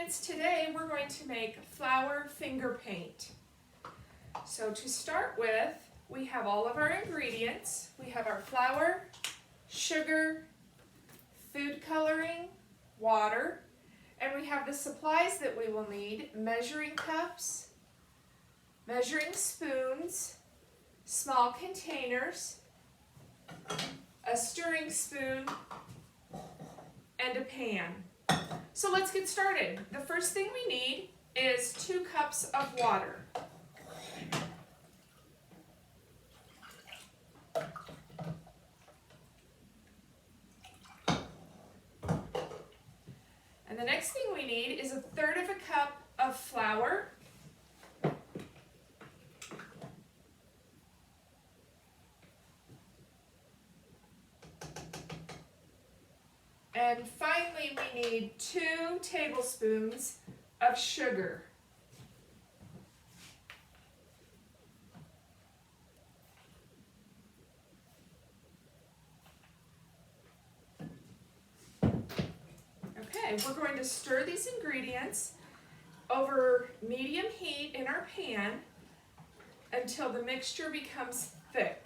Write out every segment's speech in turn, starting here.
friends, today we're going to make flower finger paint. So to start with, we have all of our ingredients. We have our flour, sugar, food coloring, water, and we have the supplies that we will need: measuring cups, measuring spoons, small containers, a stirring spoon, and a pan. So let's get started. The first thing we need is 2 cups of water. And the next thing we need is 1/3 cup of flour. And finally, we need 2 tablespoons of sugar. Okay, we're going to stir these ingredients over medium heat in our pan until the mixture becomes thick.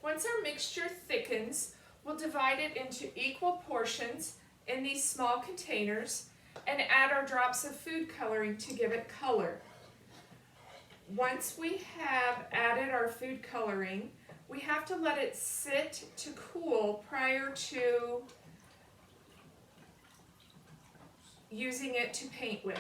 Once our mixture thickens, we'll divide it into equal portions in these small containers and add our drops of food coloring to give it color. Once we have added our food coloring, we have to let it sit to cool prior to using it to paint with.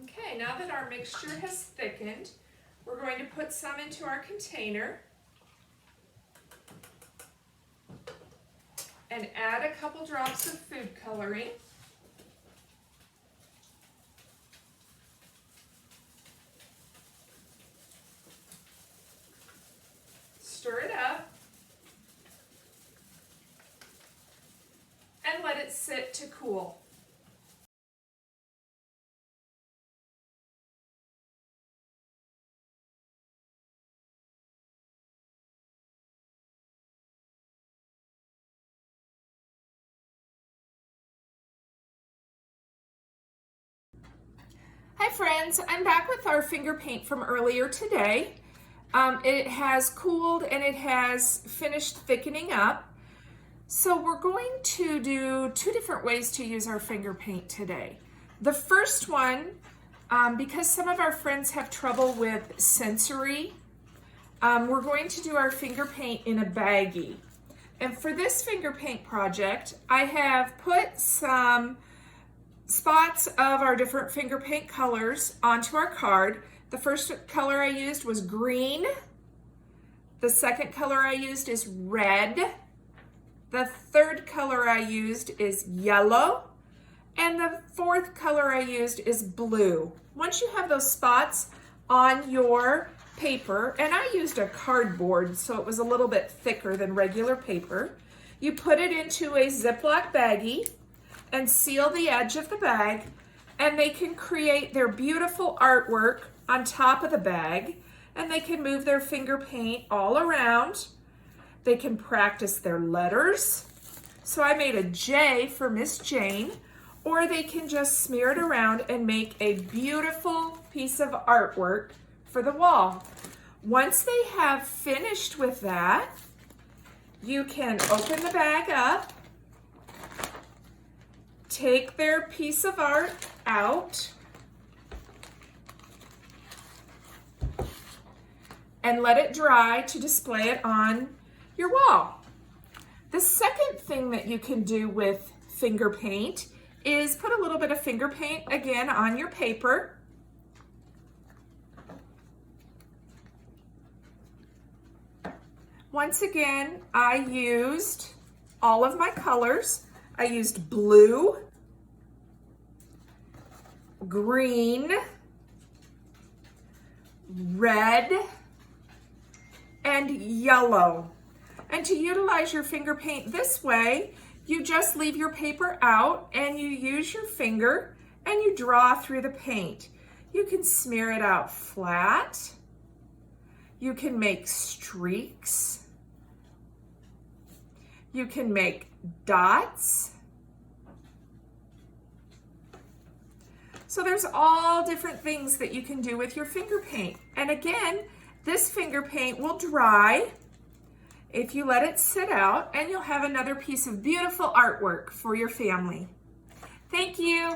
Okay, now that our mixture has thickened, we're going to put some into our container and add a couple drops of food coloring. Stir it up and let it sit to cool. Hi friends, I'm back with our finger paint from earlier today. It has cooled and it has finished thickening up. So we're going to do 2 different ways to use our finger paint today. The first one, because some of our friends have trouble with sensory, we're going to do our finger paint in a baggie. And for this finger paint project, I have put some spots of our different finger paint colors onto our card. The first color I used was green. The second color I used is red. The third color I used is yellow. And the fourth color I used is blue. Once you have those spots on your paper, and I used a cardboard so it was a little bit thicker than regular paper, you put it into a Ziploc baggie and seal the edge of the bag, and they can create their beautiful artwork on top of the bag, and they can move their finger paint all around. They can practice their letters. So I made a J for Miss Jane, or they can just smear it around and make a beautiful piece of artwork for the wall. Once they have finished with that, you can open the bag up, take their piece of art out, and let it dry to display it on your wall. The second thing that you can do with finger paint is put a little bit of finger paint again on your paper. Once again, I used all of my colors. I used blue, green, red, and yellow. And to utilize your finger paint this way, you just leave your paper out and you use your finger and you draw through the paint. You can smear it out flat. You can make streaks. You can make dots. So there's all different things that you can do with your finger paint. And again, this finger paint will dry if you let it sit out, and you'll have another piece of beautiful artwork for your family. Thank you.